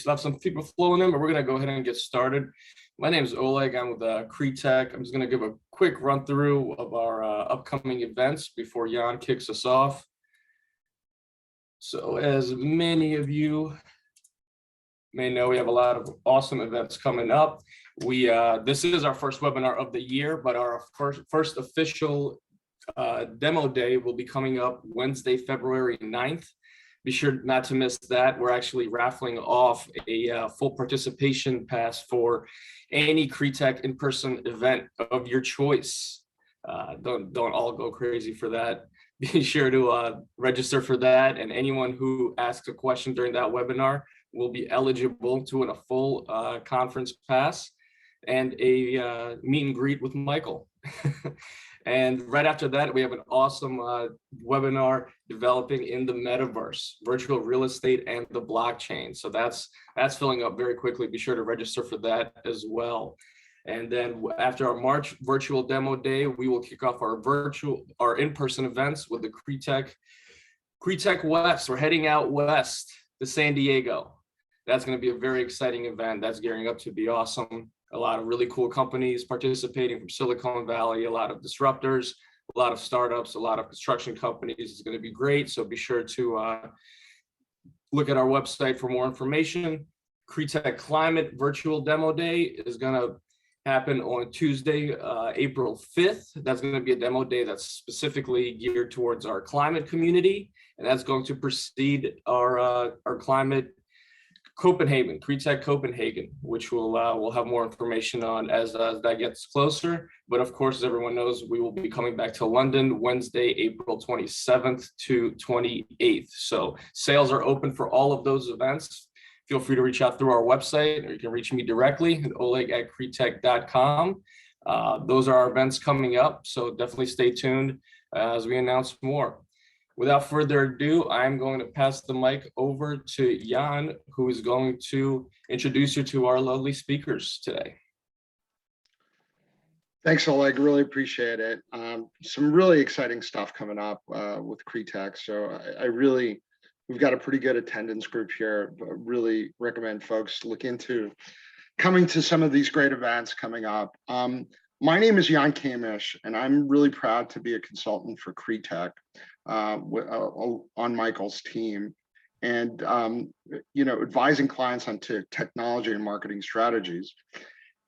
should have some people flowing in, but we're going to go ahead and get started. My name is Oleg. I'm with CREtech. I'm just going to give a quick run through of our upcoming events before Jan kicks us off. So as many of you may know, we have a lot of awesome events coming up. This is our first webinar of the year, but our first official demo day will be coming up Wednesday, February 9th. Be sure not to miss that. We're actually raffling off a full participation pass for any CREtech in-person event of your choice. Don't all go crazy for that. Be sure to register for that, and anyone who asks a question during that webinar will be eligible to win a full conference pass and a meet and greet with Michael. And right after that, we have an awesome webinar developing in the metaverse, virtual real estate and the blockchain. So that's filling up very quickly. Be sure to register for that as well. And then after our March virtual demo day, we will kick off our in-person events with the CREtech West. We're heading out west to San Diego. That's going to be a very exciting event. That's gearing up to be awesome. A lot of really cool companies participating from Silicon Valley, a lot of disruptors, a lot of startups, a lot of construction companies. It's going to be great. So be sure to look at our website for more information. CREtech Climate Virtual Demo Day is going to happen on Tuesday, April 5th. That's going to be a demo day that's specifically geared towards our climate community. And that's going to precede our climate Copenhagen, CREtech Copenhagen, which we'll have more information on as that gets closer. But of course, as everyone knows, we will be coming back to London Wednesday, April 27th to 28th. So sales are open for all of those events. Feel free to reach out through our website, or you can reach me directly at oleg@cretech.com. Those are our events coming up, so definitely stay tuned as we announce more. Without further ado, I'm going to pass the mic over to Jan, who is going to introduce you to our lovely speakers today. Thanks, Oleg. Really appreciate it. Some really exciting stuff coming up with CREtech. So we've got a pretty good attendance group here. But really recommend folks look into coming to some of these great events coming up. My name is Jan Kamish, and I'm really proud to be a consultant for CREtech on Michael's team, and advising clients on technology and marketing strategies.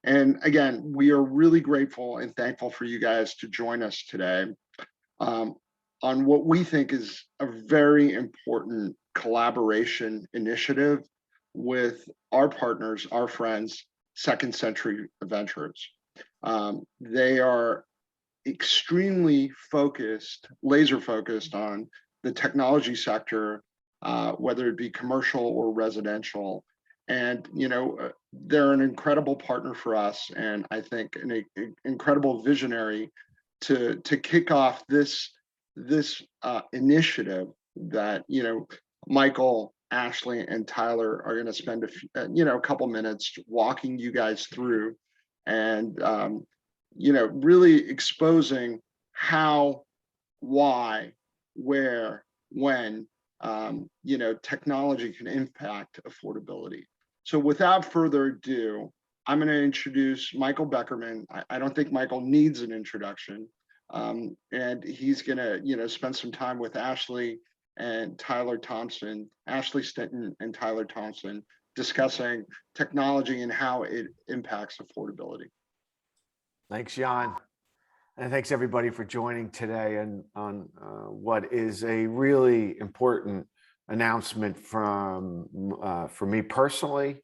And again, we are really grateful and thankful for you guys to join us today on what we think is a very important collaboration initiative with our partners, our friends, Second Century Ventures. They are extremely laser focused on the technology sector, whether it be commercial or residential. And, they're an incredible partner for us, and I think an incredible visionary to kick off this initiative that, Michael, Ashley, and Tyler are going to spend a couple minutes walking you guys through, and really exposing how, why, where, when technology can impact affordability. So without further ado, I'm going to introduce Michael Beckerman. I don't think Michael needs an introduction, and he's going to spend some time with Ashley and Tyler Thompson, Ashley Stinton and Tyler Thompson, discussing technology and how it impacts affordability. Thanks, Jan. And thanks everybody for joining today and on what is a really important announcement for me personally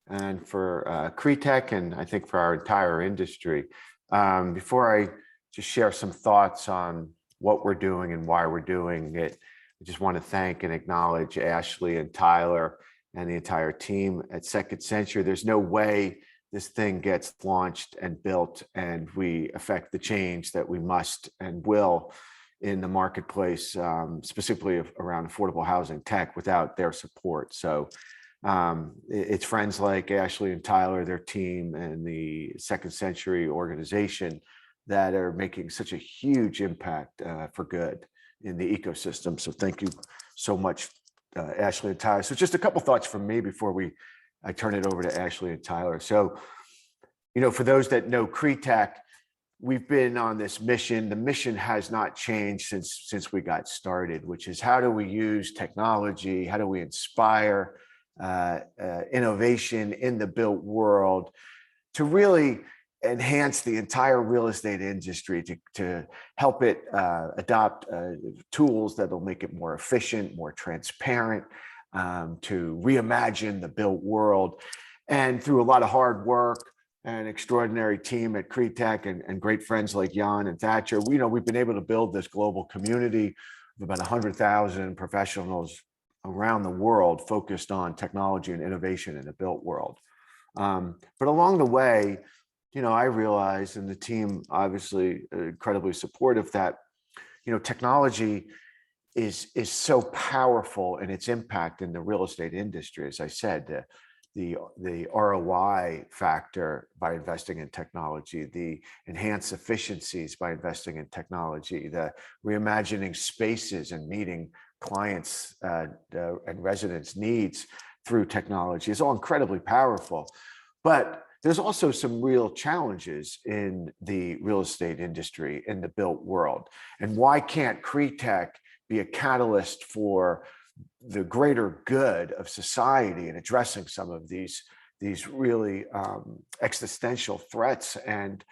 and for CREtech, and I think for our entire industry. Before I just share some thoughts on what we're doing and why we're doing it, I just want to thank and acknowledge Ashley and Tyler and the entire team at Second Century. There's no way this thing gets launched and built and we affect the change that we must and will in the marketplace, specifically around affordable housing tech, without their support. So it's friends like Ashley and Tyler, their team, and the Second Century organization that are making such a huge impact for good in the ecosystem. So thank you so much, Ashley and Tyler. So just a couple thoughts from me before we I turn it over to Ashley and Tyler. So, for those that know CREtech, we've been on this mission. The mission has not changed since we got started, which is how do we use technology? How do we inspire innovation in the built world to really enhance the entire real estate industry, to help it adopt tools that will make it more efficient, more transparent, to reimagine the built world. And through a lot of hard work, an extraordinary team at CREtech and great friends like Jan and Thatcher, we've been able to build this global community of about 100,000 professionals around the world focused on technology and innovation in the built world. But along the way, I realized, and the team obviously incredibly supportive, that technology is so powerful in its impact in the real estate industry. As I said, the ROI factor by investing in technology, the enhanced efficiencies by investing in technology, the reimagining spaces and meeting clients and residents' needs through technology is all incredibly powerful. But there's also some real challenges in the real estate industry, in the built world. And why can't CREtech be a catalyst for the greater good of society in addressing some of these really existential threats and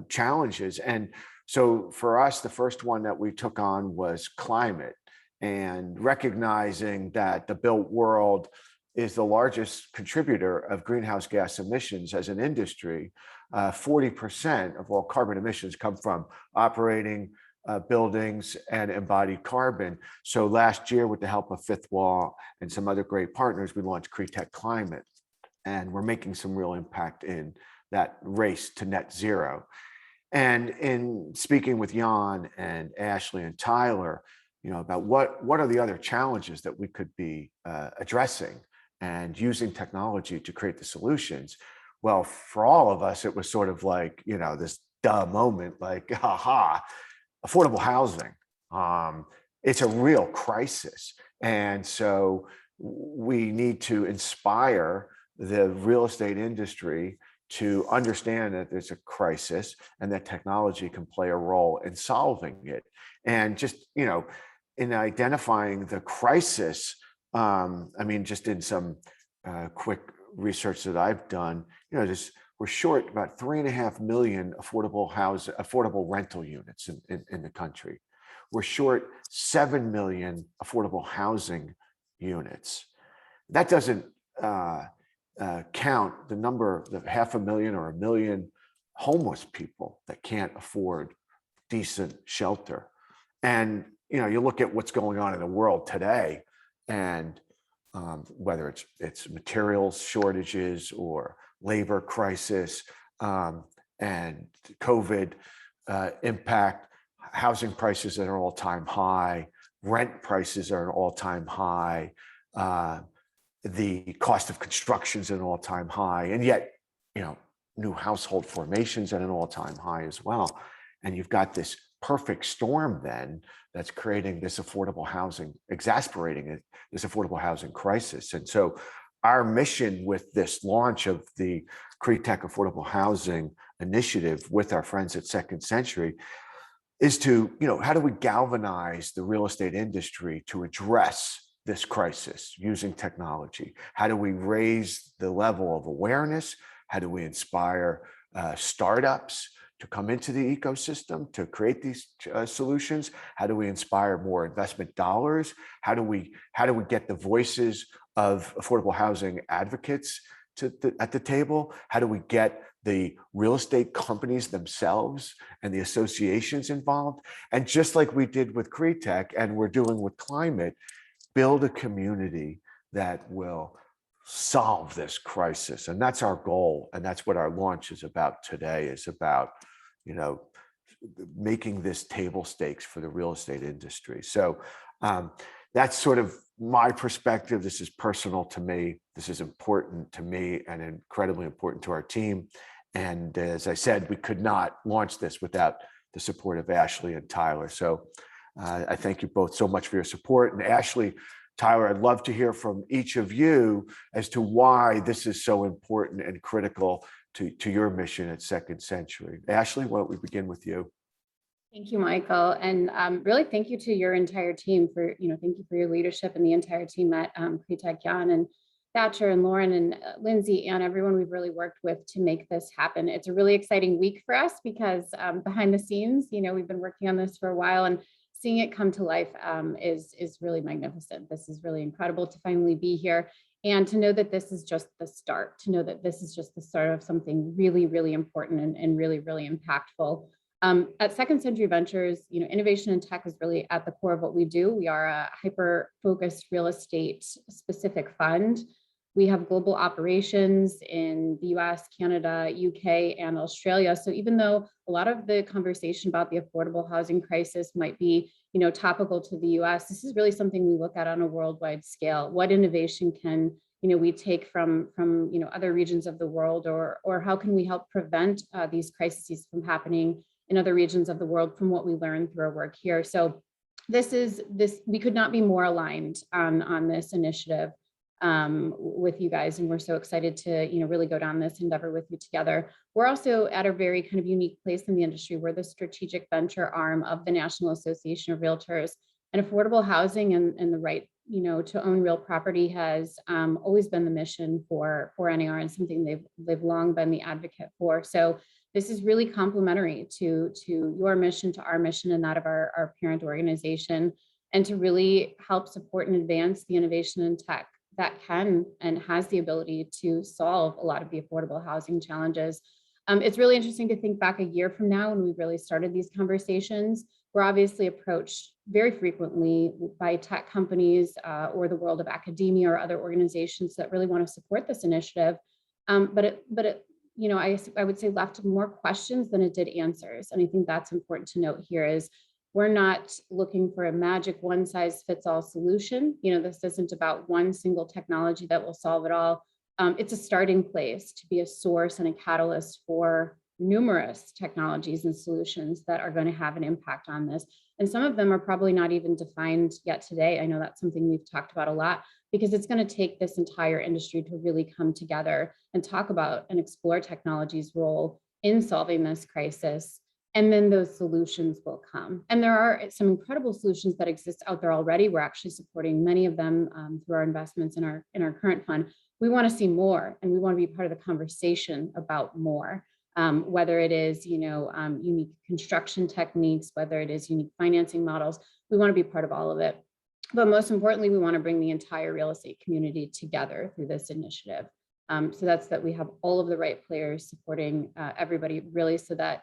challenges? And so for us, the first one that we took on was climate, and recognizing that the built world is the largest contributor of greenhouse gas emissions as an industry. 40% of all carbon emissions come from operating buildings and embodied carbon. So last year, with the help of Fifth Wall and some other great partners, we launched CREtech Climate, and we're making some real impact in that race to net zero. And in speaking with Jan and Ashley and Tyler, about what are the other challenges that we could be addressing and using technology to create the solutions. Well, for all of us, it was sort of like, this duh moment, like, aha, affordable housing. It's a real crisis. And so we need to inspire the real estate industry to understand that there's a crisis and that technology can play a role in solving it. And just, in identifying the crisis, just in some quick research that I've done, we're short about 3.5 million affordable rental units in the country. We're short 7 million affordable housing units. That doesn't count the number of 500,000 or 1 million homeless people that can't afford decent shelter. And you look at what's going on in the world today, and whether it's materials shortages or labor crisis and COVID impact, housing prices at an all-time high, rent prices are at an all-time high, the cost of construction is at an all-time high, and yet new household formations at an all-time high as well. And you've got this perfect storm then that's creating this affordable housing, exacerbating it, this affordable housing crisis. And so our mission with this launch of the CREtech Affordable Housing Initiative with our friends at Second Century is to, how do we galvanize the real estate industry to address this crisis using technology? How do we raise the level of awareness? How do we inspire startups to come into the ecosystem to create these solutions? How do we inspire more investment dollars? How do we get the voices of affordable housing advocates at the table? How do we get the real estate companies themselves and the associations involved? And just like we did with CREtech and we're doing with climate, build a community that will solve this crisis. And that's our goal. And that's what our launch is about today, is about, making this table stakes for the real estate industry. So that's sort of my perspective. This is personal to me. This is important to me and incredibly important to our team. And as I said, we could not launch this without the support of Ashley and Tyler. So I thank you both so much for your support. And Ashley, Tyler, I'd love to hear from each of you as to why this is so important and critical to your mission at Second Century. Ashley, why don't we begin with you? Thank you, Michael. And really thank you to your entire team for, thank you for your leadership and the entire team at CREtech, Jan and Thatcher and Lauren and Lindsay and everyone we've really worked with to make this happen. It's a really exciting week for us because behind the scenes, we've been working on this for a while, and seeing it come to life is really magnificent. This is really incredible to finally be here and to know that this is just the start, to know that this is just the start of something really, really important and really, really impactful. At Second Century Ventures, innovation and tech is really at the core of what we do. We are a hyper-focused real estate specific fund. We have global operations in the US, Canada, UK, and Australia. So even though a lot of the conversation about the affordable housing crisis might be, topical to the US, this is really something we look at on a worldwide scale. What innovation can we take from other regions of the world, or how can we help prevent these crises from happening in other regions of the world from what we learned through our work here. So we could not be more aligned on this initiative with you guys, and we're so excited to really go down this endeavor with you together. We're also at a very kind of unique place in the industry. We're the strategic venture arm of the National Association of Realtors, and affordable housing and the right to own real property has always been the mission for NAR, and something they've long been the advocate for. So this is really complementary to your mission, to our mission, and that of our parent organization, and to really help support and advance the innovation in tech that can and has the ability to solve a lot of the affordable housing challenges. It's really interesting to think back a year from now when we really started these conversations. We're obviously approached very frequently by tech companies or the world of academia or other organizations that really want to support this initiative. But it I would say left more questions than it did answers. And I think that's important to note here is we're not looking for a magic one size fits all solution. This isn't about one single technology that will solve it all. It's a starting place to be a source and a catalyst for numerous technologies and solutions that are going to have an impact on this. And some of them are probably not even defined yet today. I know that's something we've talked about a lot, because it's going to take this entire industry to really come together and talk about and explore technology's role in solving this crisis. And then those solutions will come. And there are some incredible solutions that exist out there already. We're actually supporting many of them through our investments in our current fund. We want to see more, and we want to be part of the conversation about more. Whether it is, unique construction techniques, whether it is unique financing models, we want to be part of all of it. But most importantly, we want to bring the entire real estate community together through this initiative. So that's that we have all of the right players supporting everybody, really, so that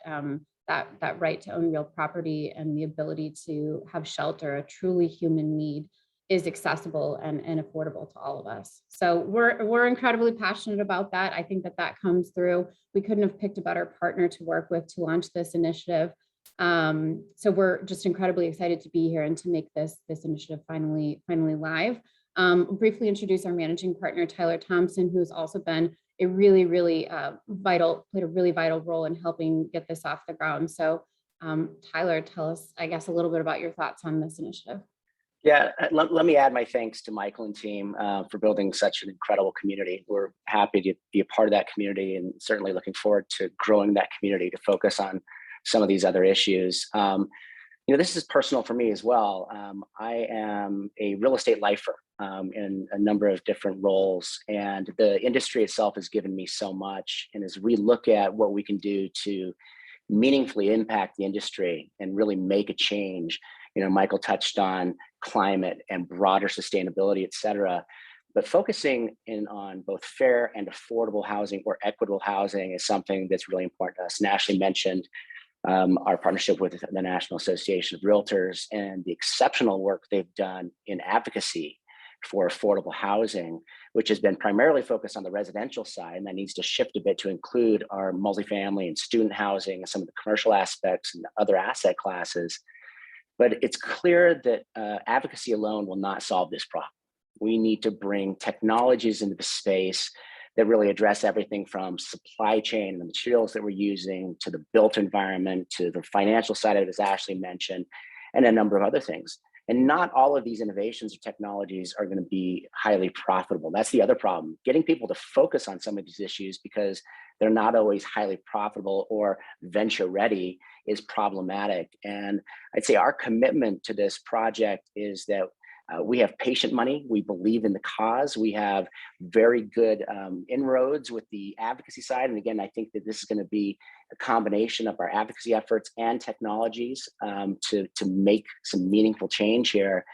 that right to own real property and the ability to have shelter, a truly human need, is accessible and affordable to all of us. So we're incredibly passionate about that. I think that comes through. We couldn't have picked a better partner to work with to launch this initiative. So we're just incredibly excited to be here and to make this initiative finally live. Briefly introduce our managing partner, Tyler Thompson, who has also been a really played a really vital role in helping get this off the ground. So Tyler, tell us, I guess, a little bit about your thoughts on this initiative. Yeah, let me add my thanks to Michael and team for building such an incredible community. We're happy to be a part of that community, and certainly looking forward to growing that community to focus on some of these other issues. This is personal for me as well. I am a real estate lifer in a number of different roles, and the industry itself has given me so much. And as we look at what we can do to meaningfully impact the industry and really make a change, Michael touched on climate and broader sustainability, et cetera, but focusing in on both fair and affordable housing or equitable housing is something that's really important to us. And Ashley mentioned our partnership with the National Association of Realtors and the exceptional work they've done in advocacy for affordable housing, which has been primarily focused on the residential side, and that needs to shift a bit to include our multifamily and student housing and some of the commercial aspects and other asset classes. But it's clear that advocacy alone will not solve this problem. We need to bring technologies into the space that really address everything from supply chain, the materials that we're using, to the built environment, to the financial side of it, as Ashley mentioned, and a number of other things. And not all of these innovations or technologies are going to be highly profitable. That's the other problem. Getting people to focus on some of these issues because they're not always highly profitable or venture ready is problematic. And I'd say our commitment to this project is that we have patient money. We believe in the cause. We have very good inroads with the advocacy side. And again, I think that this is going to be a combination of our advocacy efforts and technologies to make some meaningful change here.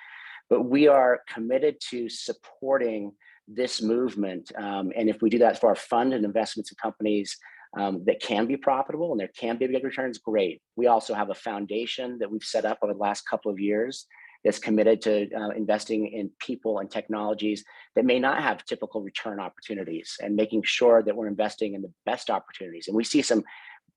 But we are committed to supporting this movement. And if we do that for our fund and investments in companies that can be profitable and there can be big returns, great. We also have a foundation that we've set up over the last couple of years that's committed to investing in people and technologies that may not have typical return opportunities and making sure that we're investing in the best opportunities. And we see some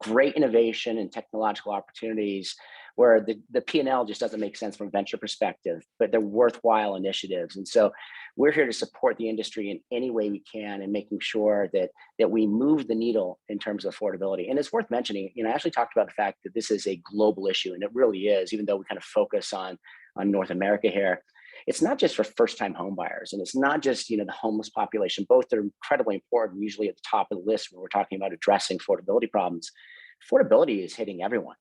great innovation and technological opportunities where the P&L just doesn't make sense from a venture perspective, but they're worthwhile initiatives. And so we're here to support the industry in any way we can and making sure that we move the needle in terms of affordability. And it's worth mentioning, I actually talked about the fact that this is a global issue, and it really is, even though we kind of focus on North America here. It's not just for first-time home buyers, and it's not just the homeless population. Both are incredibly important, usually at the top of the list when we're talking about addressing affordability problems. Affordability is hitting everyone.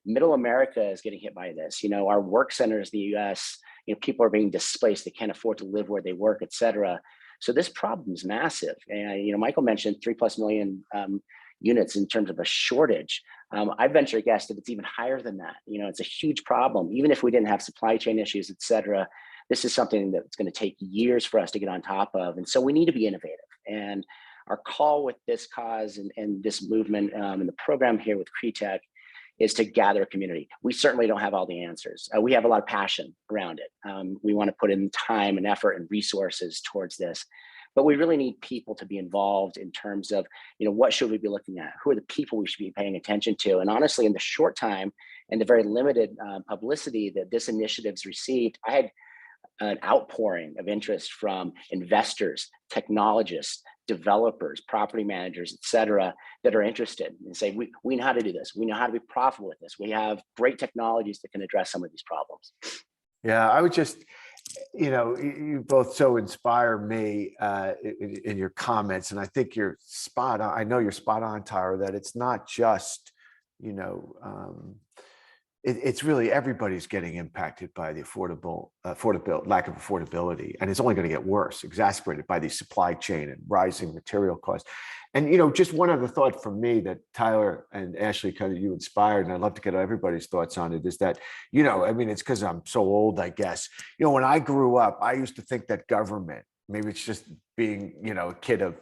Middle America is getting hit by this. Our work centers in the US, people are being displaced. They can't afford to live where they work, et cetera. So this problem is massive. And Michael mentioned 3+ million units in terms of a shortage. I venture a guess that it's even higher than that. It's a huge problem. Even if we didn't have supply chain issues, et cetera, this is something that's going to take years for us to get on top of. And so we need to be innovative. And our call with this cause and this movement and the program here with CREtech is to gather a community. We certainly don't have all the answers. We have a lot of passion around it. We want to put in time and effort and resources towards this. But we really need people to be involved in terms of, what should we be looking at? Who are the people we should be paying attention to? And honestly, in the short time and the very limited publicity that this initiative's received, I had an outpouring of interest from investors, technologists, developers, property managers, et cetera, that are interested and say, we know how to do this. We know how to be profitable with this. We have great technologies that can address some of these problems. Yeah, I would just, you both so inspire me in your comments. And I think you're spot on. I know you're spot on, Tyra, that it's not just, it's really everybody's getting impacted by the lack of affordability. And it's only going to get worse, exacerbated by the supply chain and rising material costs. And, just one other thought from me that Tyler and Ashley kind of you inspired, and I'd love to get everybody's thoughts on it, is that, it's because I'm so old, I guess. When I grew up, I used to think that government, maybe it's just being, a kid of,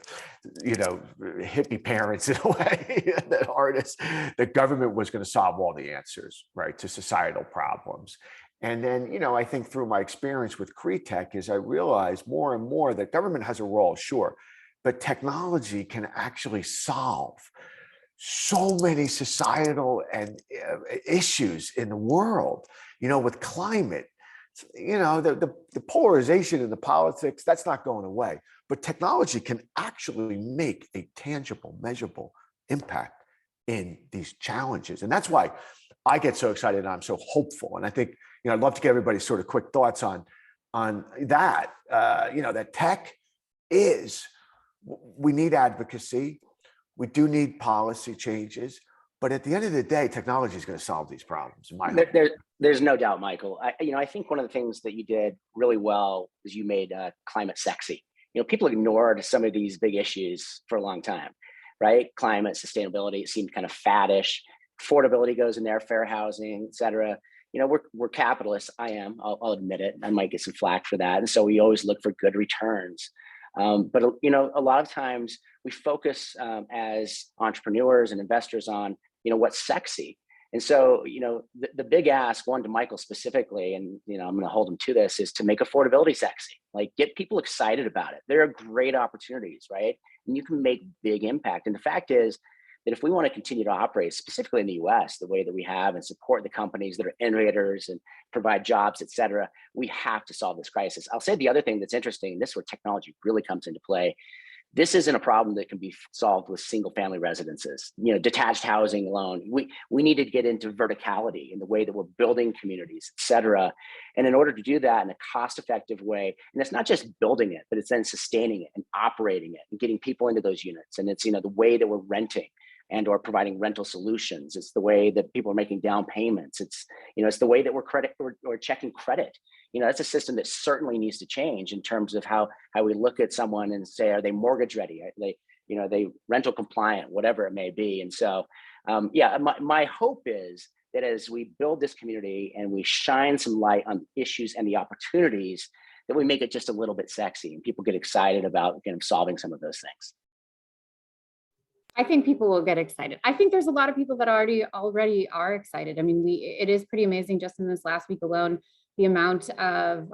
hippie parents in a way, that artists, the government was going to solve all the answers, right, to societal problems. And then, I think through my experience with CREtech is I realized more and more that government has a role, sure, but technology can actually solve so many societal and issues in the world, with climate. The polarization in the politics, that's not going away, but technology can actually make a tangible, measurable impact in these challenges. And that's why I get so excited and I'm so hopeful. And I think, I'd love to get everybody's sort of quick thoughts on that, that tech is, we need advocacy. We do need policy changes. But at the end of the day, technology is going to solve these problems. In my opinion. There's no doubt, Michael. I think one of the things that you did really well is you made climate sexy. People ignored some of these big issues for a long time, right? Climate, sustainability, it seemed kind of faddish. Affordability goes in there, fair housing, et cetera. We're capitalists. I am. I'll admit it. I might get some flack for that. And so we always look for good returns. But a lot of times we focus as entrepreneurs and investors on what's sexy. And so the big ask, one to Michael specifically, and I'm going to hold him to this, is to make affordability sexy. Like, get people excited about it. There are great opportunities, right? And you can make big impact. And the fact is that if we want to continue to operate, specifically in the US, the way that we have, and support the companies that are innovators and provide jobs, et cetera, we have to solve this crisis. I'll say the other thing that's interesting, this is where technology really comes into play. This isn't a problem that can be solved with single family residences, detached housing alone. We need to get into verticality in the way that we're building communities, et cetera. And in order to do that in a cost-effective way, and it's not just building it, but it's then sustaining it and operating it and getting people into those units. And it's, the way that we're renting and or providing rental solutions. It's the way that people are making down payments. It's, it's the way that we're checking credit. That's a system that certainly needs to change in terms of how we look at someone and say, are they mortgage ready? Are they rental compliant, whatever it may be. And so, my hope is that as we build this community and we shine some light on issues and the opportunities, that we make it just a little bit sexy and people get excited about solving some of those things. I think people will get excited. I think there's a lot of people that already are excited. I mean, it is pretty amazing just in this last week alone, the amount of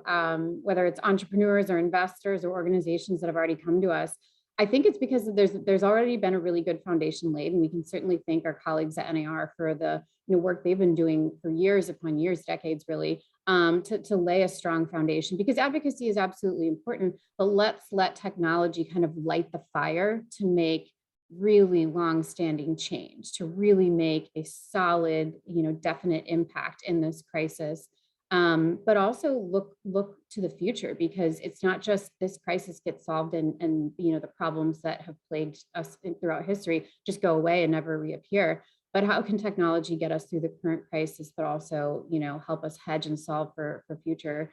whether it's entrepreneurs or investors or organizations that have already come to us. I think it's because there's already been a really good foundation laid, and we can certainly thank our colleagues at NAR for the work they've been doing for years upon years, decades really, to lay a strong foundation, because advocacy is absolutely important, but let's let technology kind of light the fire to make really long-standing change, to really make a solid, definite impact in this crisis. But also look to the future, because it's not just this crisis gets solved and the problems that have plagued us throughout history just go away and never reappear. But how can technology get us through the current crisis, but also help us hedge and solve for future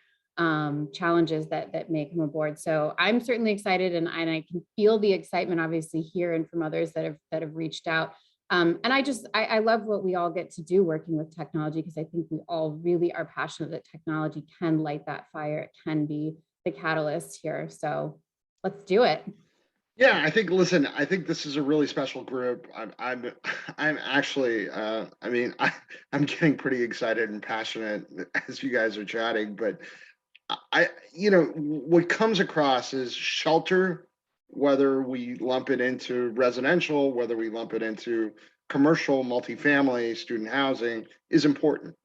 challenges that may come aboard. So I'm certainly excited, and I can feel the excitement obviously here and from others that have reached out. And I love what we all get to do working with technology, because I think we all really are passionate that technology can light that fire. It can be the catalyst here. So let's do it. Yeah, I think this is a really special group. I'm actually, I'm getting pretty excited and passionate as you guys are chatting, but what comes across is shelter, whether we lump it into residential, whether we lump it into commercial, multifamily, student housing, is important.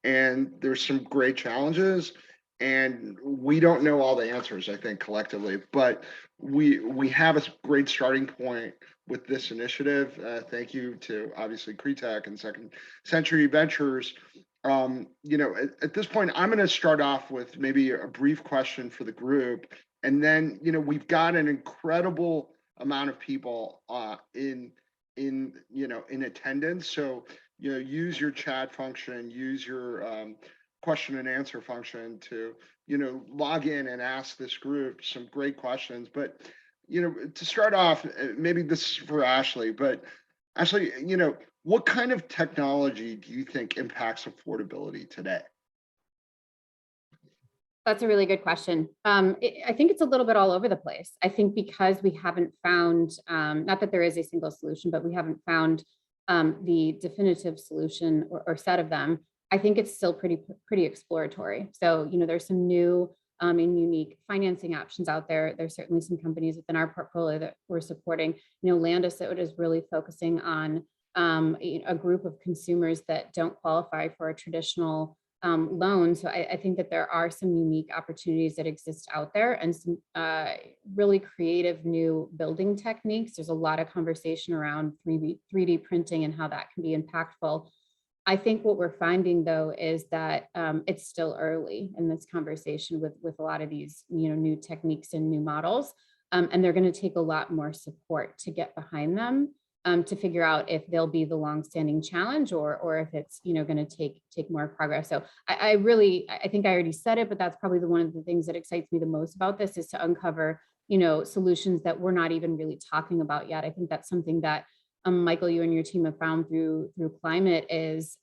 And there's some great challenges, and we don't know all the answers, I think, collectively, but we have a great starting point with this initiative. Thank you to obviously CREtech and Second Century Ventures. At this point, I'm going to start off with maybe a brief question for the group, and then we've got an incredible amount of people in attendance. So use your chat function, use your question and answer function to log in and ask this group some great questions. But to start off, maybe this is for Ashley, but Ashley, what kind of technology do you think impacts affordability today? That's a really good question. I think it's a little bit all over the place. I think because we haven't found, not that there is a single solution, but we haven't found the definitive solution or set of them. I think it's still pretty exploratory. So, there's some new and unique financing options out there. There's certainly some companies within our portfolio that we're supporting. Landis is really focusing on a group of consumers that don't qualify for a traditional loan. So I think that there are some unique opportunities that exist out there, and some really creative new building techniques. There's a lot of conversation around 3D printing and how that can be impactful. I think what we're finding though is that it's still early in this conversation with a lot of these new techniques and new models, and they're going to take a lot more support to get behind them. To figure out if they'll be the longstanding challenge or if it's going to take more progress. So I think I already said it, but that's probably one of the things that excites me the most about this, is to uncover solutions that we're not even really talking about yet. I think that's something that Michael, you and your team have found through climate is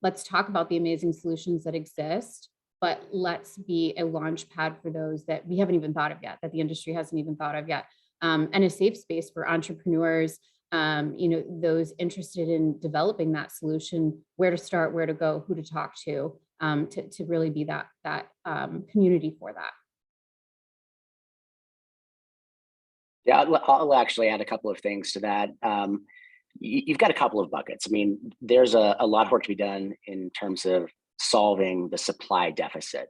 let's talk about the amazing solutions that exist, but let's be a launch pad for those that we haven't even thought of yet, that the industry hasn't even thought of yet, and a safe space for entrepreneurs. Those interested in developing that solution, where to start, where to go, who to talk to really be that community for that. Yeah, I'll actually add a couple of things to that. You've got a couple of buckets. I mean, there's a lot of work to be done in terms of solving the supply deficit.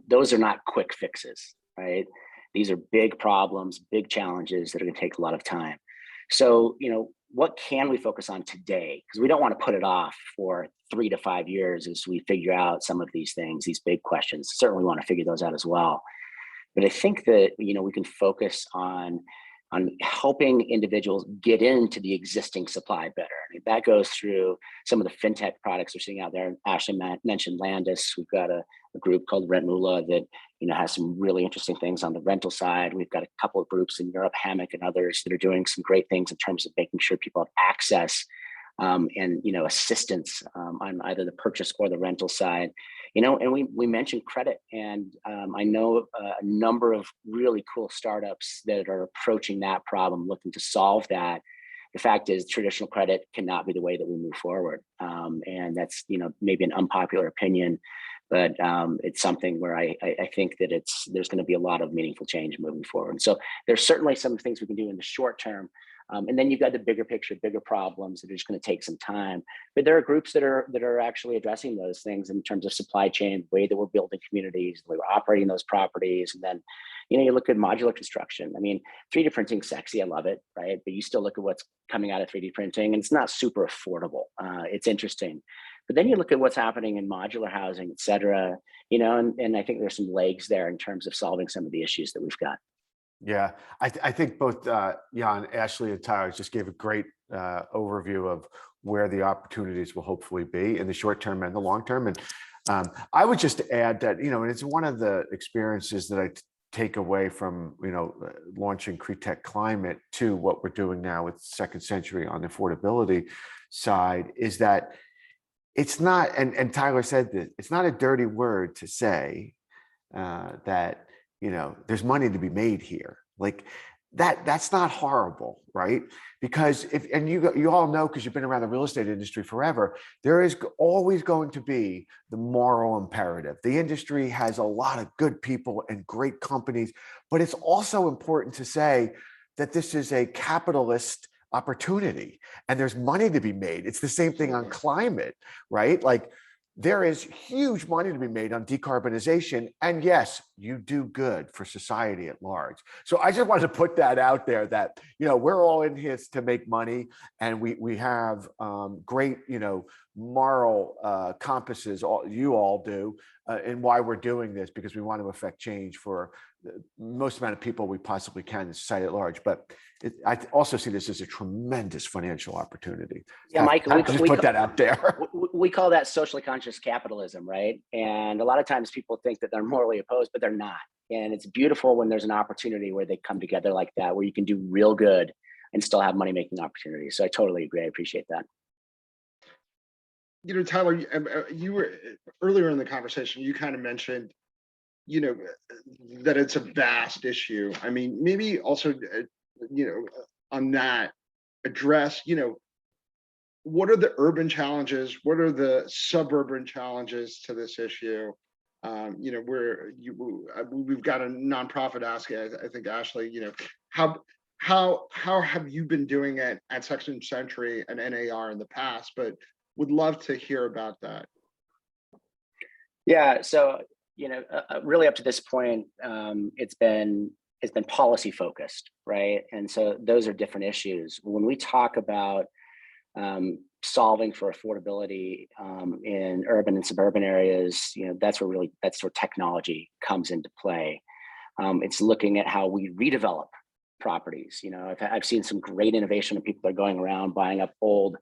Those are not quick fixes, right? These are big problems, big challenges that are going to take a lot of time. So, what can we focus on today? Because we don't want to put it off for 3 to 5 years as we figure out some of these things, these big questions. Certainly want to figure those out as well. But I think that, we can focus on helping individuals get into the existing supply better. I mean, that goes through some of the fintech products we're seeing out there. Ashley mentioned Landis. We've got a group called Rent Mula that has some really interesting things on the rental side. We've got a couple of groups in Europe, Hammock and others, that are doing some great things in terms of making sure people have access and assistance on either the purchase or the rental side. And we mentioned credit, and I know a number of really cool startups that are approaching that problem, looking to solve that. The fact is, traditional credit cannot be the way that we move forward, and that's maybe an unpopular opinion, but it's something where I think that there's going to be a lot of meaningful change moving forward. So there's certainly some things we can do in the short term. And then you've got the bigger picture, bigger problems that are just going to take some time. But there are groups that are actually addressing those things in terms of supply chain, the way that we're building communities, the way we're operating those properties. And then, you look at modular construction. I mean, 3D printing, sexy, I love it, right? But you still look at what's coming out of 3D printing, and it's not super affordable. It's interesting. But then you look at what's happening in modular housing, et cetera, and I think there's some legs there in terms of solving some of the issues that we've got. Yeah, I think both Jan, Ashley, and Tyler just gave a great overview of where the opportunities will hopefully be in the short term and the long term. And I would just add that, and it's one of the experiences that I take away from, launching CREtech Climate to what we're doing now with Second Century on the affordability side, is that it's not, and Tyler said that, it's not a dirty word to say that there's money to be made here. Like that's not horrible, right? Because you all know, because you've been around the real estate industry forever, there is always going to be the moral imperative. The industry has a lot of good people and great companies, but it's also important to say that this is a capitalist opportunity and there's money to be made. It's the same thing on climate, right? Like, there is huge money to be made on decarbonization. And yes, you do good for society at large. So I just wanted to put that out there that, we're all in here to make money, and we have great, moral compasses, you all do, in why we're doing this, because we want to affect change for the most amount of people we possibly can in society at large. But I also see this as a tremendous financial opportunity. Yeah, Mike, we put that out there. We call that socially conscious capitalism, right? And a lot of times people think that they're morally opposed, but they're not. And it's beautiful when there's an opportunity where they come together like that, where you can do real good and still have money-making opportunities. So I totally agree. I appreciate that. Tyler, you were earlier in the conversation, you kind of mentioned, that it's a vast issue. I mean, maybe also, on that, address, what are the urban challenges? What are the suburban challenges to this issue? We've got a nonprofit asking, I think, Ashley, how have you been doing it at Second Century and NAR in the past? But would love to hear about that. Yeah, so really up to this point, it's been policy focused, right? And so those are different issues. When we talk about solving for affordability in urban and suburban areas, that's where technology comes into play. It's looking at how we redevelop properties. I've seen some great innovation of people that are going around buying up old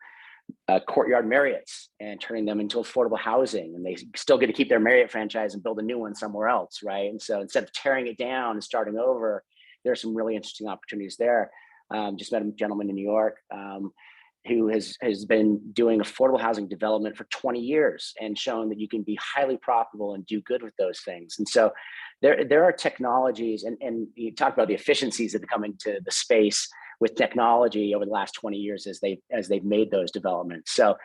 Courtyard Marriotts and turning them into affordable housing, and they still get to keep their Marriott franchise and build a new one somewhere else, right? And so instead of tearing it down and starting over, there's some really interesting opportunities there. Just met a gentleman in New York who has been doing affordable housing development for 20 years and shown that you can be highly profitable and do good with those things. And so there are technologies, and you talk about the efficiencies that have come into the space with technology over the last 20 years as they've made those developments. So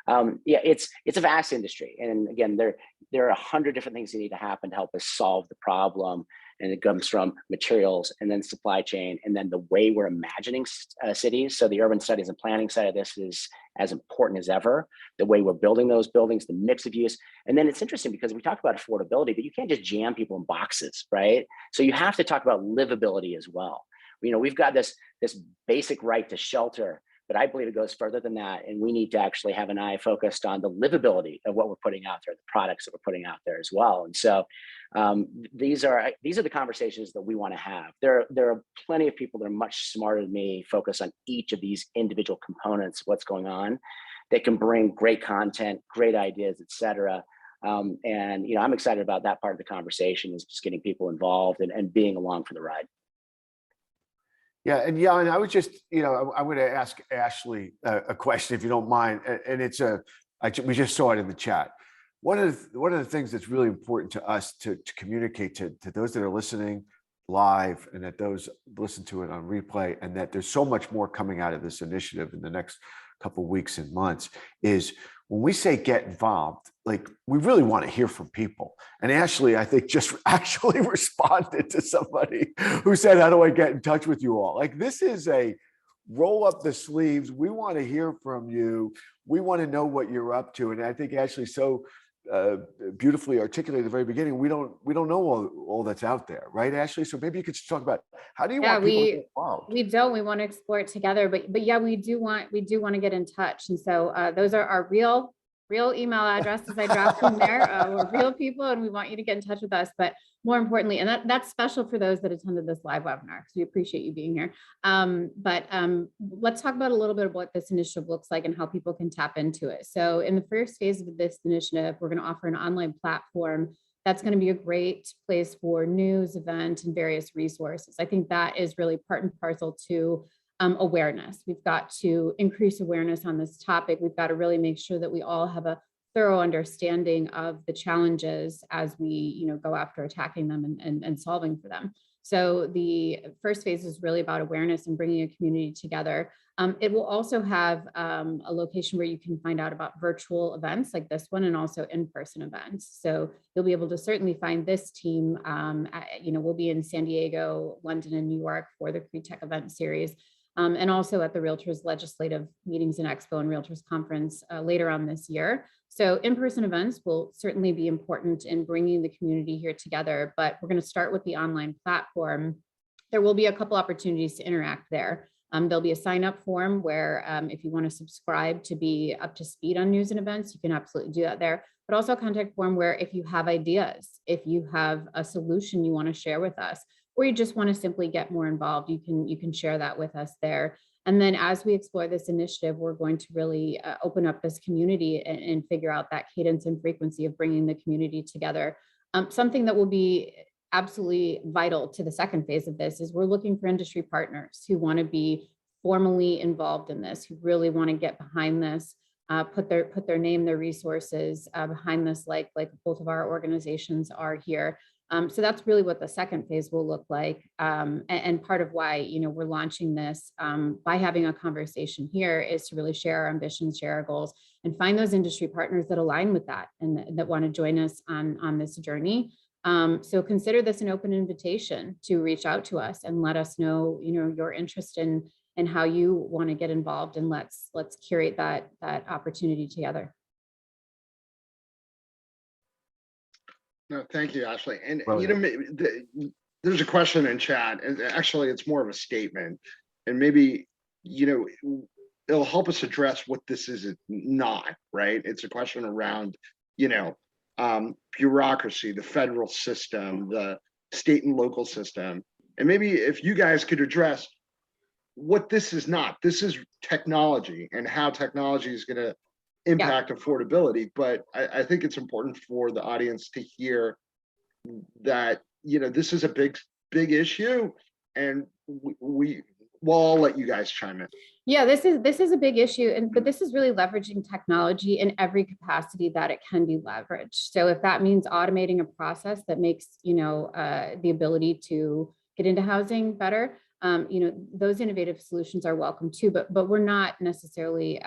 Yeah, it's a vast industry, and again, there are 100 different things that need to happen to help us solve the problem. And it comes from materials, and then supply chain, and then the way we're imagining cities. So the urban studies and planning side of this is as important as ever. The way we're building those buildings, the mix of use. And then it's interesting because we talk about affordability, but you can't just jam people in boxes, right? So you have to talk about livability as well. You know, we've got this basic right to shelter, but I believe it goes further than that. And we need to actually have an eye focused on the livability of what we're putting out there, the products that we're putting out there as well. And so these are the conversations that we want to have. There are plenty of people that are much smarter than me, focused on each of these individual components of what's going on. They can bring great content, great ideas, et cetera. And, you know, I'm excited about that part of the conversation, is just getting people involved and being along for the ride. Yeah, and I was just, you know, I'm going to ask Ashley a question, if you don't mind, and it's we just saw it in the chat. One of the things that's really important to us to communicate to those that are listening live, and that those listen to it on replay, and that there's so much more coming out of this initiative in the next couple of weeks and months, is when we say get involved, like, we really want to hear from people. And Ashley, I think, just actually responded to somebody who said, how do I get in touch with you all? Like, this is a roll up the sleeves. We want to hear from you. We want to know what you're up to. And I think Ashley so beautifully articulated at the very beginning, we don't know all that's out there, right, Ashley? So maybe you could just talk about, how do you want people to get involved? We want to explore it together, but yeah, we do want to get in touch. And so those are our real email addresses. I dropped in there. We're real people, and we want you to get in touch with us. But more importantly, and that's special for those that attended this live webinar, because we appreciate you being here. Let's talk about a little bit of what this initiative looks like and how people can tap into it. So in the first phase of this initiative, we're going to offer an online platform that's going to be a great place for news, event, and various resources. I think that is really part and parcel to awareness. We've got to increase awareness on this topic. We've got to really make sure that we all have a thorough understanding of the challenges as we, you know, go after attacking them and solving for them. So the first phase is really about awareness and bringing a community together. It will also have a location where you can find out about virtual events like this one, and also in-person events. So you'll be able to certainly find this team. You know, we'll be in San Diego, London, and New York for the CREtech event series. And also at the Realtors Legislative Meetings and Expo and Realtors Conference later on this year. So in-person events will certainly be important in bringing the community here together, but we're going to start with the online platform. There will be a couple opportunities to interact there. There'll be a sign-up form where if you want to subscribe to be up to speed on news and events, you can absolutely do that there, but also a contact form where if you have ideas, if you have a solution you want to share with us, or you just want to simply get more involved, you can share that with us there. And then as we explore this initiative, we're going to really open up this community and figure out that cadence and frequency of bringing the community together. Something that will be absolutely vital to the second phase of this is we're looking for industry partners who want to be formally involved in this, who really want to get behind this, put their name, their resources behind this, like both of our organizations are here. So that's really what the second phase will look like. And part of why, you know, we're launching this by having a conversation here is to really share our ambitions, share our goals, and find those industry partners that align with that and that want to join us on this journey. So consider this an open invitation to reach out to us and let us know, you know, your interest in how you want to get involved, and let's curate that opportunity together. No, thank you, Ashley. And Brilliant. you know, there's a question in chat, and actually it's more of a statement, and maybe, you know, it'll help us address what this is not, right? It's a question around, you know, bureaucracy, the federal system, the state and local system. And maybe if you guys could address what this is not. This is technology and how technology is going to impact affordability. But I think it's important for the audience to hear that, you know, this is a big issue, and I'll let you guys chime in. Yeah, this is a big issue, but this is really leveraging technology in every capacity that it can be leveraged. So if that means automating a process that makes, you know, the ability to get into housing better, you know, those innovative solutions are welcome too. But we're not necessarily,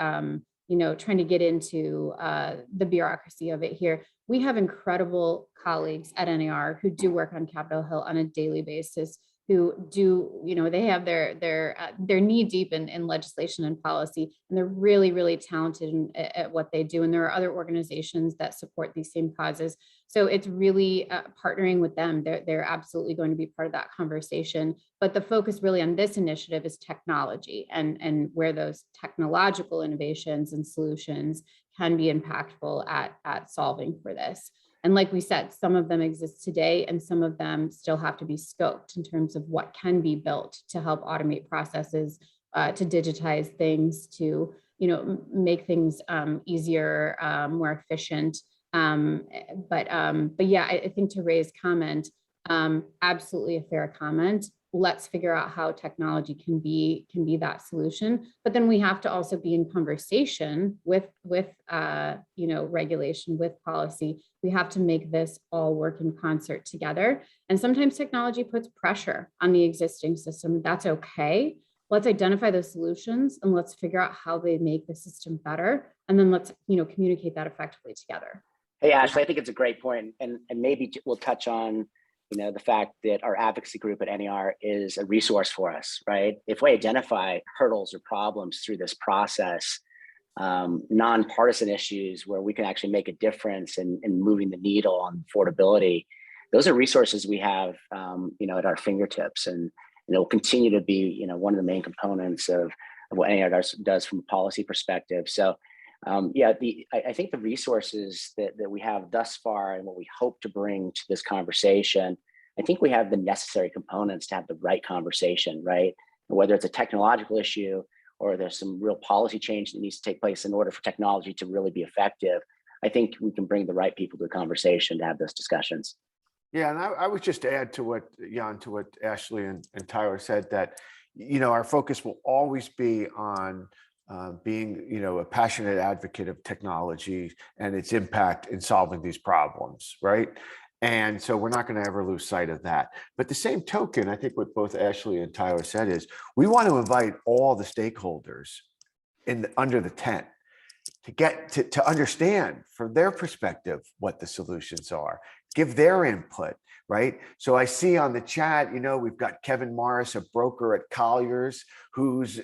trying to get into the bureaucracy of it here. We have incredible colleagues at NAR who do work on Capitol Hill on a daily basis, who do, they have they're knee deep in legislation and policy, and they're really, really talented at what they do. And there are other organizations that support these same causes. So it's really partnering with them. They're absolutely going to be part of that conversation. But the focus really on this initiative is technology and where those technological innovations and solutions can be impactful at solving for this. And like we said, some of them exist today and some of them still have to be scoped in terms of what can be built to help automate processes, to digitize things, to make things easier, more efficient. But yeah, I think to Ray's comment, absolutely a fair comment. Let's figure out how technology can be that solution. But then we have to also be in conversation with regulation, with policy. We have to make this all work in concert together. And sometimes technology puts pressure on the existing system. That's okay. Let's identify those solutions and let's figure out how they make the system better. And then let's communicate that effectively together. Hey, Ashley, I think it's a great point. And maybe we'll touch on the fact that our advocacy group at NAR is a resource for us, right? If we identify hurdles or problems through this process, nonpartisan issues where we can actually make a difference in moving the needle on affordability, those are resources we have, at our fingertips, and will continue to be, one of the main components of what NAR does from a policy perspective. So, I think the resources that we have thus far and what we hope to bring to this conversation, I think we have the necessary components to have the right conversation, right? Whether it's a technological issue or there's some real policy change that needs to take place in order for technology to really be effective, I think we can bring the right people to the conversation to have those discussions. Yeah, and I would just add to what Ashley and Tyler said, that our focus will always be on being, a passionate advocate of technology and its impact in solving these problems, right? And so we're not going to ever lose sight of that. But the same token, I think what both Ashley and Tyler said is we want to invite all the stakeholders under the tent to get to understand from their perspective what the solutions are, give their input, right? So I see on the chat, we've got Kevin Morris, a broker at Colliers, who's,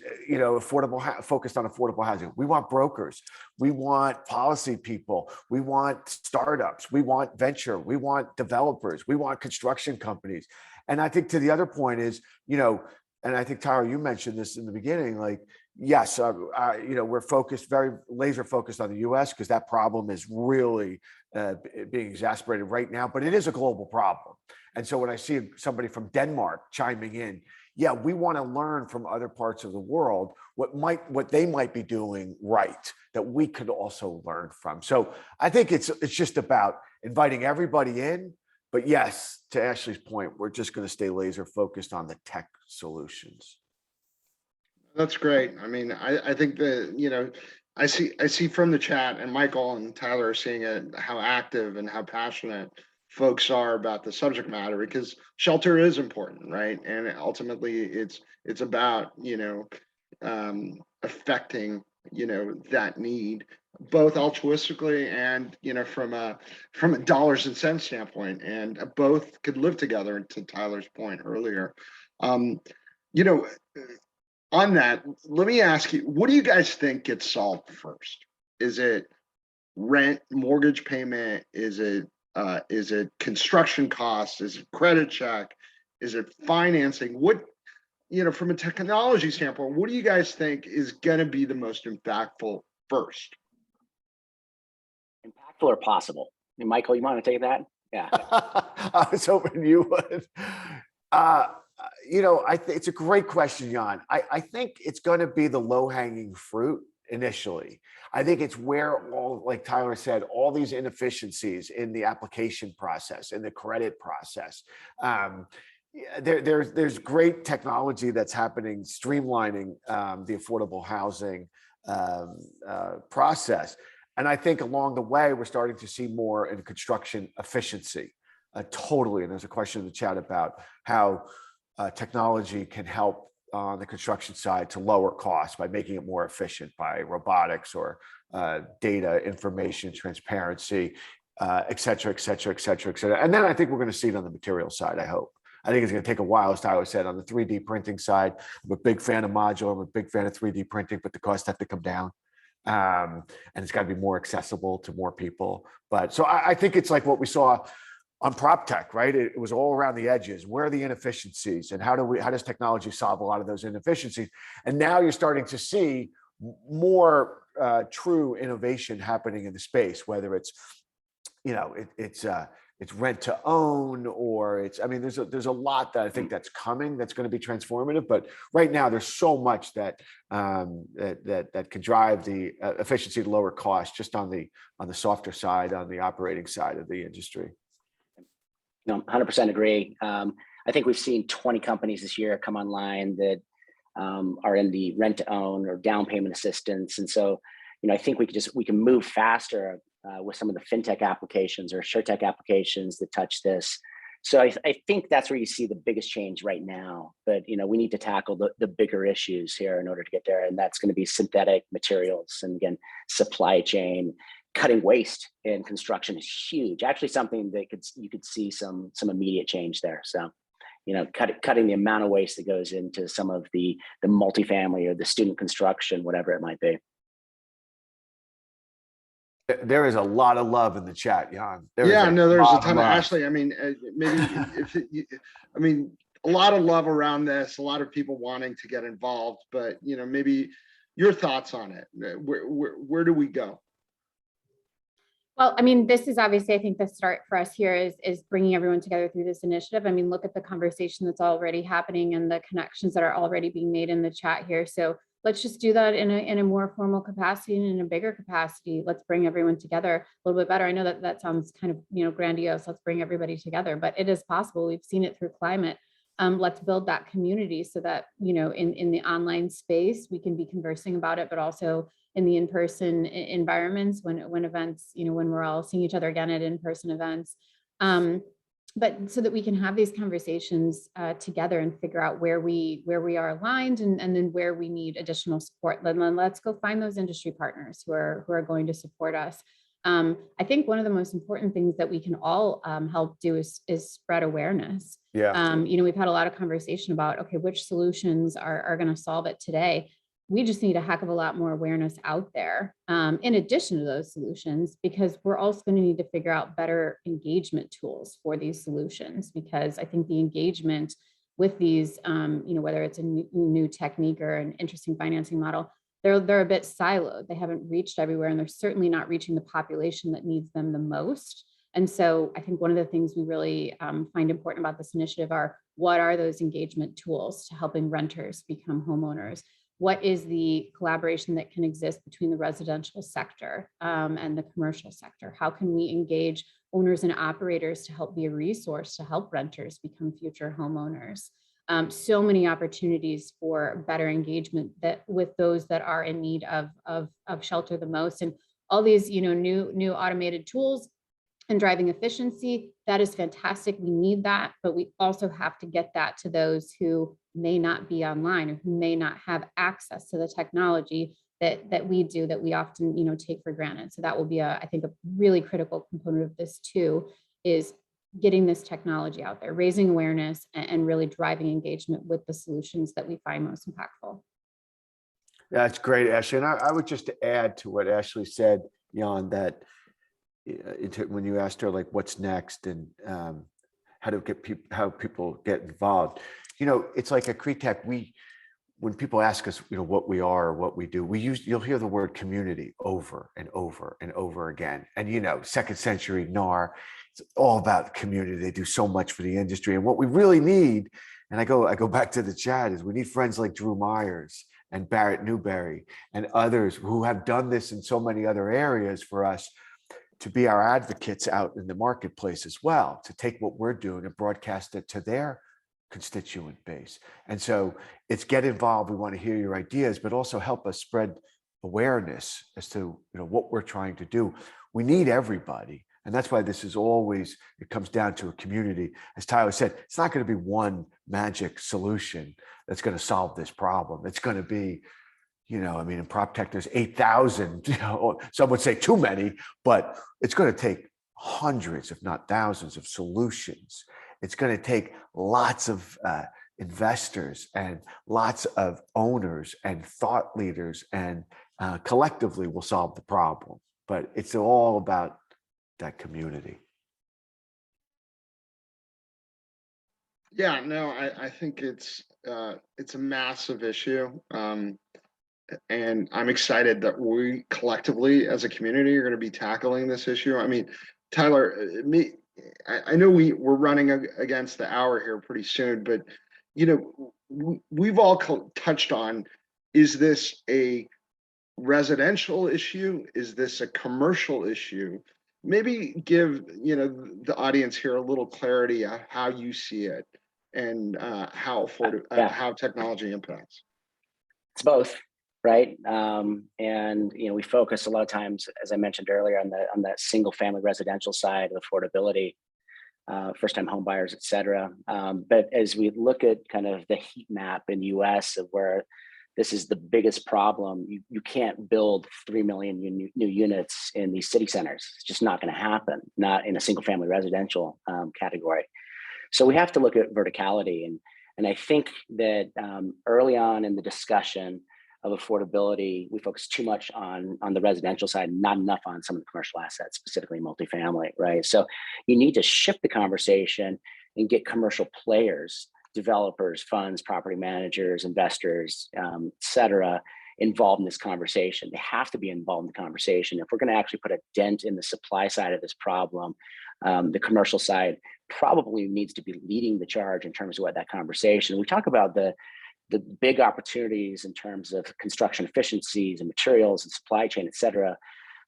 focused on affordable housing. We want brokers. We want policy people. We want startups. We want venture. We want developers. We want construction companies. And I think to the other point is, and I think, Tyler, you mentioned this in the beginning, like, yes, we're very laser focused on the US because that problem is really being exacerbated right now, but it is a global problem. And so when I see somebody from Denmark chiming in, yeah, we want to learn from other parts of the world what they might be doing right, that we could also learn from. So I think it's just about inviting everybody in. But yes, to Ashley's point, we're just going to stay laser focused on the tech solutions. That's great. I mean, I think that, I see from the chat, and Michael and Tyler are seeing it, how active and how passionate folks are about the subject matter, because shelter is important, right? And ultimately it's about, affecting, that need, both altruistically and, from a dollars and cents standpoint, and both could live together, to Tyler's point earlier. On that, let me ask you, what do you guys think gets solved first? Is it rent, mortgage payment? Is it construction costs? Is it credit check? Is it financing? What, from a technology standpoint, what do you guys think is going to be the most impactful first? Impactful or possible? Michael, you want to take that? Yeah. I was hoping you would. It's a great question, Jan. I think it's going to be the low-hanging fruit initially. I think it's where all, like Tyler said, all these inefficiencies in the application process, in the credit process. There's great technology that's happening, streamlining the affordable housing process. And I think along the way, we're starting to see more in construction efficiency. Totally. And there's a question in the chat about how technology can help on the construction side to lower costs by making it more efficient by robotics or data, information, transparency, et cetera, et cetera, et cetera, et cetera. And then I think we're going to see it on the material side, I hope. I think it's going to take a while, as Tyler said, on the 3D printing side. I'm a big fan of modular. I'm a big fan of 3D printing, but the costs have to come down. And it's got to be more accessible to more people. But so I think it's like what we saw on PropTech, right? It was all around the edges. Where are the inefficiencies, and how does technology solve a lot of those inefficiencies? And now you're starting to see more true innovation happening in the space, whether it's, you know, it's rent to own, or it's, I mean, there's a lot that I think that's coming that's going to be transformative. But right now there's so much that that can drive the efficiency to lower cost just on the softer side, on the operating side of the industry. No, 100% agree. I think we've seen 20 companies this year come online that are in the rent to own or down payment assistance. And so, you know, I think we can move faster with some of the fintech applications or SureTech applications that touch this. So I think that's where you see the biggest change right now. But, you know, we need to tackle the bigger issues here in order to get there. And that's going to be synthetic materials, and again, supply chain. Cutting waste in construction is huge. Actually, something that you could see some immediate change there. So, you know, cutting the amount of waste that goes into some of the multifamily or the student construction, whatever it might be. There is a lot of love in the chat, Jan. There's a ton of Ashley. I mean, maybe I mean, a lot of love around this, a lot of people wanting to get involved, but, you know, maybe your thoughts on it. Where do we go? Well, I mean, this is obviously, I think the start for us here is bringing everyone together through this initiative. I mean, look at the conversation that's already happening and the connections that are already being made in the chat here. So let's just do that in a more formal capacity and in a bigger capacity. Let's bring everyone together a little bit better. I know that sounds kind of, you know, grandiose. Let's bring everybody together, but it is possible. We've seen it through climate. Let's build that community so that, you know, in the online space, we can be conversing about it, but also in the in-person environments when events, you know, when we're all seeing each other again at in-person events. But so that we can have these conversations together and figure out where we are aligned and then where we need additional support. Then let's go find those industry partners who are going to support us. I think one of the most important things that we can all help do is spread awareness. Yeah. You know, we've had a lot of conversation about, okay, which solutions are going to solve it today. We just need a heck of a lot more awareness out there in addition to those solutions, because we're also going to need to figure out better engagement tools for these solutions, because I think the engagement with these, you know, whether it's a new technique or an interesting financing model, they're a bit siloed. They haven't reached everywhere, and they're certainly not reaching the population that needs them the most. And so I think one of the things we really find important about this initiative are, what are those engagement tools to helping renters become homeowners? What is the collaboration that can exist between the residential sector and the commercial sector? How can we engage owners and operators to help be a resource to help renters become future homeowners? So many opportunities for better engagement with those that are in need of shelter the most, and all these, you know, new automated tools and driving efficiency. That is fantastic. We need that, but we also have to get that to those who may not be online or who may not have access to the technology that we do, that we often, you know, take for granted. So that will be I think a really critical component of this too, is getting this technology out there, raising awareness, and really driving engagement with the solutions that we find most impactful. That's great, Ashley. And I would just add to what Ashley said, Jan, that when you asked her, like, what's next and how people get involved, you know, it's like at CREtech, when people ask us, you know, what we are or what we do, you'll hear the word community over and over and over again. And, you know, second century NAR, it's all about community. They do so much for the industry. And what we really need, and I go back to the chat, is we need friends like Drew Myers and Barrett Newberry and others who have done this in so many other areas for us, to be our advocates out in the marketplace as well, to take what we're doing and broadcast it to their constituent base. And so it's get involved. We want to hear your ideas, but also help us spread awareness as to, you know, what we're trying to do. We need everybody. And that's why this is always, it comes down to a community. As Tyler said, it's not going to be one magic solution that's going to solve this problem. It's going to be, I mean, in PropTech, there's 8,000, some would say too many, but it's going to take hundreds, if not thousands of solutions. It's going to take lots of investors and lots of owners and thought leaders, and collectively will solve the problem. But it's all about that community. Yeah, no, I think it's a massive issue. And I'm excited that we collectively as a community are going to be tackling this issue. I mean, Tyler, I know we're running against the hour here pretty soon, but we've all touched on, is this a residential issue? Is this a commercial issue? Maybe give the audience here a little clarity on how you see it and how technology impacts. It's both, right? And we focus a lot of times, as I mentioned earlier, on that single family residential side of affordability, first time home buyers, et cetera. But as we look at kind of the heat map in the US of where this is the biggest problem, you can't build 3 million new units in these city centers. It's just not going to happen, not in a single family residential category. So we have to look at verticality. And I think that early on in the discussion of affordability, we focus too much on the residential side, not enough on some of the commercial assets, specifically multifamily, right? So you need to shift the conversation and get commercial players, developers, funds, property managers, investors, et cetera, involved in this conversation. They have to be involved in the conversation. If we're going to actually put a dent in the supply side of this problem, the commercial side probably needs to be leading the charge in terms of what that conversation. We talk about the big opportunities in terms of construction efficiencies and materials and supply chain, et cetera.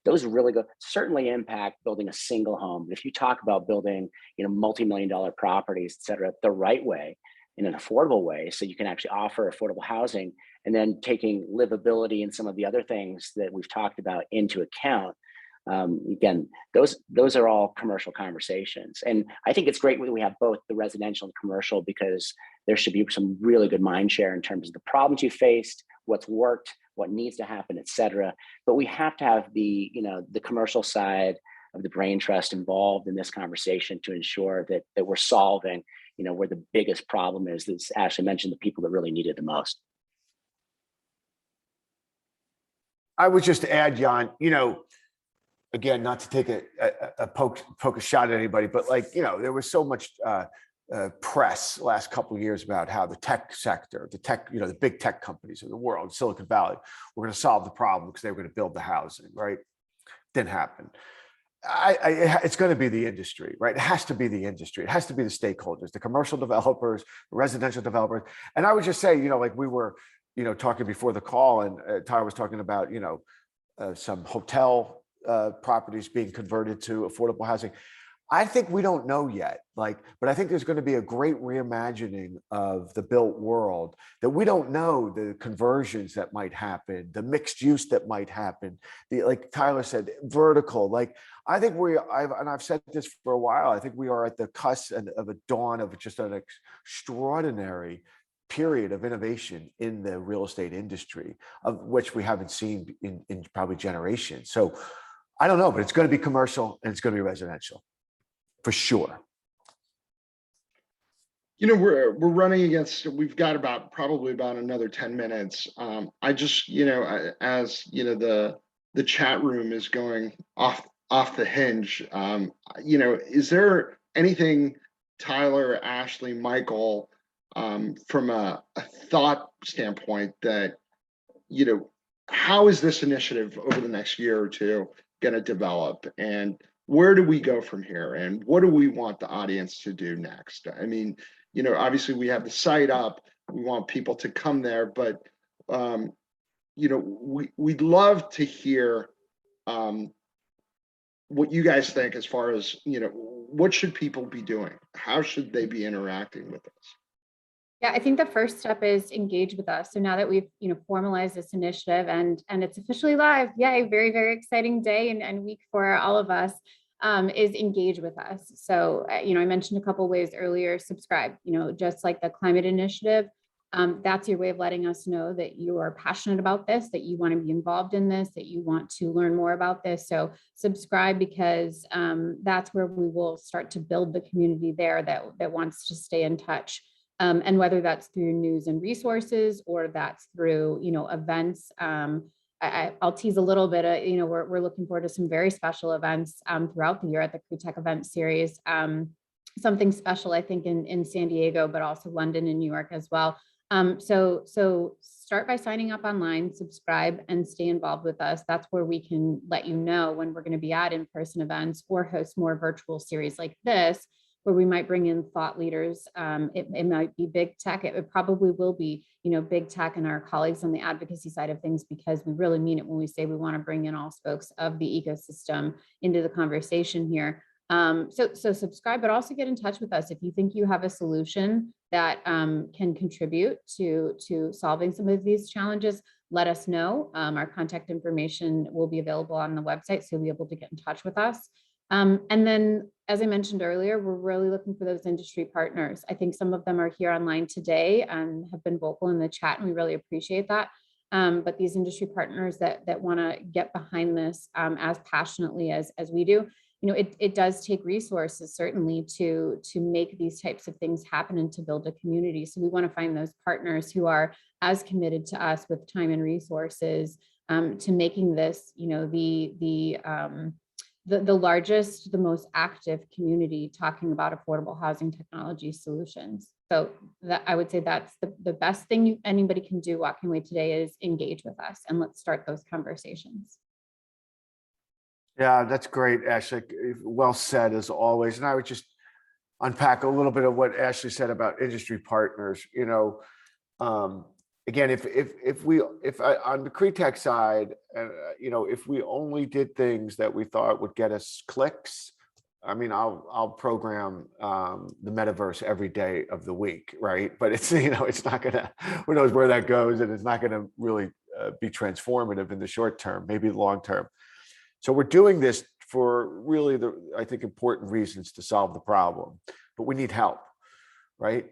Those really certainly impact building a single home. But if you talk about building, multi-million-dollar properties, et cetera, the right way, in an affordable way, so you can actually offer affordable housing, and then taking livability and some of the other things that we've talked about into account. Again, those are all commercial conversations. And I think it's great when we have both the residential and commercial, because there should be some really good mind share in terms of the problems you faced, what's worked, what needs to happen, et cetera. But we have to have the commercial side of the brain trust involved in this conversation to ensure that we're solving where the biggest problem is. As Ashley mentioned, the people that really need it the most. I would just add, Jan, again, not to take a poke a shot at anybody, but there was so much press last couple of years about how the tech sector, the big tech companies in the world, Silicon Valley, were going to solve the problem because they were going to build the housing, right? Didn't happen. It's going to be the industry, right? It has to be the industry. It has to be the stakeholders, the commercial developers, the residential developers. And I would just say, we were, talking before the call, and Tyler was talking about, some hotel properties being converted to affordable housing. I think we don't know yet, but I think there's going to be a great reimagining of the built world that we don't know, the conversions that might happen, the mixed use that might happen, like Tyler said, vertical. I think I've said this for a while, I think we are at the cusp of a dawn of just an extraordinary period of innovation in the real estate industry, of which we haven't seen in probably generations. So I don't know, but it's going to be commercial and it's going to be residential. For sure. We're running against, we've got probably about another 10 minutes. I just, as the chat room is going off the hinge, is there anything, Tyler, Ashley, Michael, from a thought standpoint that, how is this initiative over the next year or two going to develop, and where do we go from here, and what do we want the audience to do next? I mean, obviously we have the site up, we want people to come there, but we'd love to hear what you guys think as far as, what should people be doing? How should they be interacting with us? Yeah, I think the first step is engage with us. So now that we've, formalized this initiative and it's officially live, yay, very, very exciting day and week for all of us. is engage with us. So, you know, I mentioned a couple ways earlier, subscribe, you know, just like the climate initiative. That's your way of letting us know that you are passionate about this, that you want to be involved in this, that you want to learn more about this. So subscribe, because that's where we will start to build the community there that wants to stay in touch. And whether that's through news and resources, or that's through, you know, events. I'll tease a little bit, you know, we're looking forward to some very special events throughout the year at the CREtech event series. Something special, I think, in San Diego, but also London and New York as well. So start by signing up online, subscribe, and stay involved with us. That's where we can let you know when we're going to be at in-person events or host more virtual series like this, where we might bring in thought leaders. It might be big tech. It probably will be, you know, big tech and our colleagues on the advocacy side of things, because we really mean it when we say we want to bring in all spokes of the ecosystem into the conversation here. So subscribe, but also get in touch with us if you think you have a solution that can contribute to solving some of these challenges. Let us know. Our contact information will be available on the website, so you'll be able to get in touch with us. And then, as I mentioned earlier, we're really looking for those industry partners. I think some of them are here online today and have been vocal in the chat, and we really appreciate that. But these industry partners that want to get behind this as passionately as we do, you know, it does take resources, certainly, to make these types of things happen and to build a community. So we want to find those partners who are as committed to us with time and resources to making this, you know, the largest, the most active community talking about affordable housing technology solutions. So that, I would say, that's the best thing anybody can do walking away today is engage with us, and let's start those conversations. Yeah, that's great, Ashley. Well said, as always. And I would just unpack a little bit of what Ashley said about industry partners. You know, again, if on the CREtech side, you know, if we only did things that we thought would get us clicks, I mean, I'll program the metaverse every day of the week, right? But it's, you know, it's not gonna, who knows where that goes, and it's not gonna really be transformative in the short term, maybe long term. So we're doing this for really I think, important reasons to solve the problem, but we need help, right?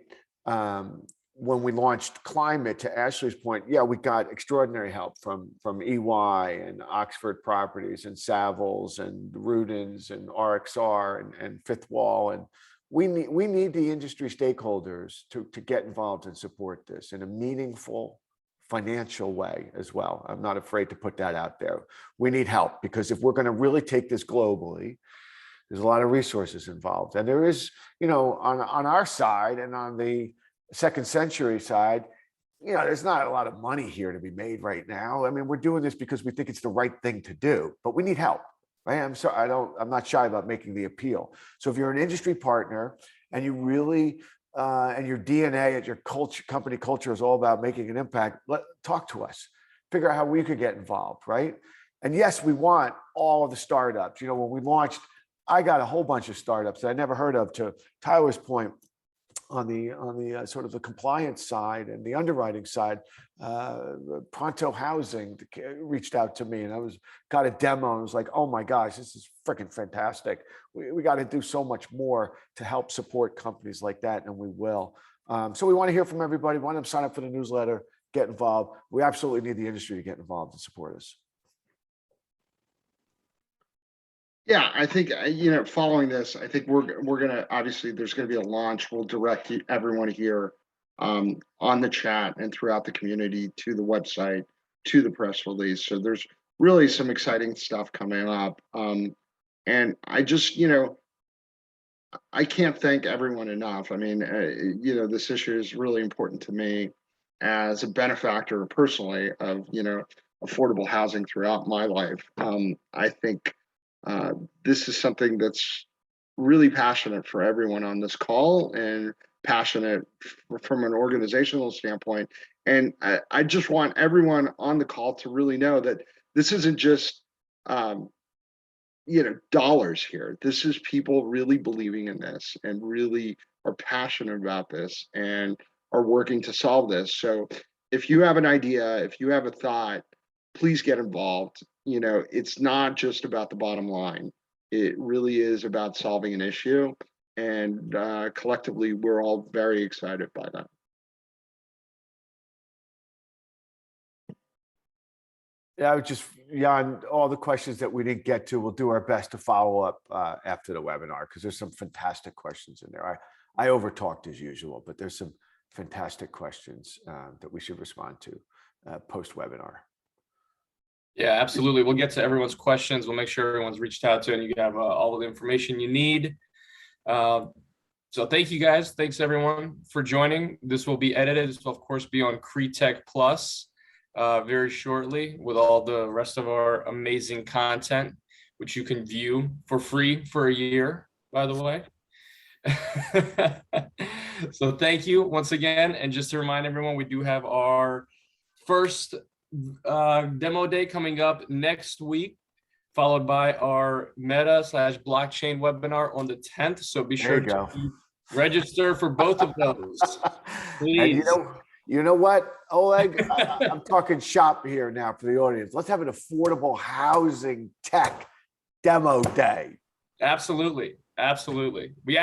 When we launched Climate, to Ashley's point, yeah, we got extraordinary help from EY and Oxford Properties and Savills and Rudins and RXR and Fifth Wall. And we need the industry stakeholders to get involved and support this in a meaningful, financial way as well. I'm not afraid to put that out there. We need help, because if we're going to really take this globally, there's a lot of resources involved. And there is, you know, on our side and on the Second Century side, you know, there's not a lot of money here to be made right now. I mean, we're doing this because we think it's the right thing to do, but we need help, right? I'm not shy about making the appeal. So if you're an industry partner and you really and your DNA at your company culture is all about making an impact, talk to us, figure out how we could get involved, right? And yes, we want all of the startups. You know, when we launched, I got a whole bunch of startups that I never heard of. To Tyler's point, on the sort of the compliance side and the underwriting side, Pronto Housing reached out to me, and got a demo and was like, oh my gosh, this is freaking fantastic. We got to do so much more to help support companies like that, and we will. So we want to hear from everybody. We want them to sign up for the newsletter, get involved. We absolutely need the industry to get involved and support us. Yeah, I think, you know, following this, I think we're gonna, obviously there's gonna be a launch. We'll direct everyone here on the chat and throughout the community to the website, to the press release. So there's really some exciting stuff coming up. And I just, you know, I can't thank everyone enough. I mean, you know, this issue is really important to me as a benefactor personally of, you know, affordable housing throughout my life. I think this is something that's really passionate for everyone on this call, and passionate from an organizational standpoint. And I just want everyone on the call to really know that this isn't just, you know, dollars here. This is people really believing in this and really are passionate about this and are working to solve this. So if you have an idea, if you have a thought, please get involved. You know, it's not just about the bottom line. It really is about solving an issue, and collectively, we're all very excited by that. Yeah, I would just, Jan, all the questions that we didn't get to, we'll do our best to follow up after the webinar, because there's some fantastic questions in there. I overtalked as usual, but there's some fantastic questions that we should respond to post-webinar. Yeah, absolutely. We'll get to everyone's questions. We'll make sure everyone's reached out to and you have all of the information you need. So thank you guys. Thanks everyone for joining. This will be edited. This will of course be on CREtech Plus very shortly with all the rest of our amazing content, which you can view for free for a year, by the way. So thank you once again. And just to remind everyone, we do have our first demo day coming up next week, followed by our meta/blockchain webinar on the 10th. So be sure to register for both of those. Please. And you know what, Oleg? I'm talking shop here now for the audience. Let's have an affordable housing tech demo day. Absolutely. Absolutely. We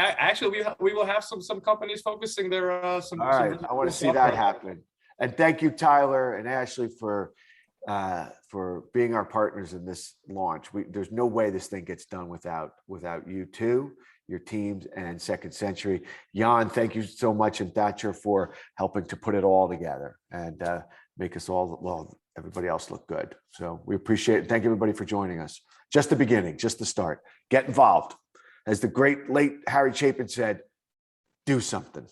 will have some companies focusing their All right, I want to see that happen. And thank you, Tyler and Ashley, for being our partners in this launch. There's no way this thing gets done without you two, your teams, and Second Century. Jan, thank you so much, and Thatcher for helping to put it all together and make us all, well, everybody else look good. So we appreciate it. Thank you, everybody, for joining us. Just the beginning, just the start. Get involved. As the great late Harry Chapin said, do something.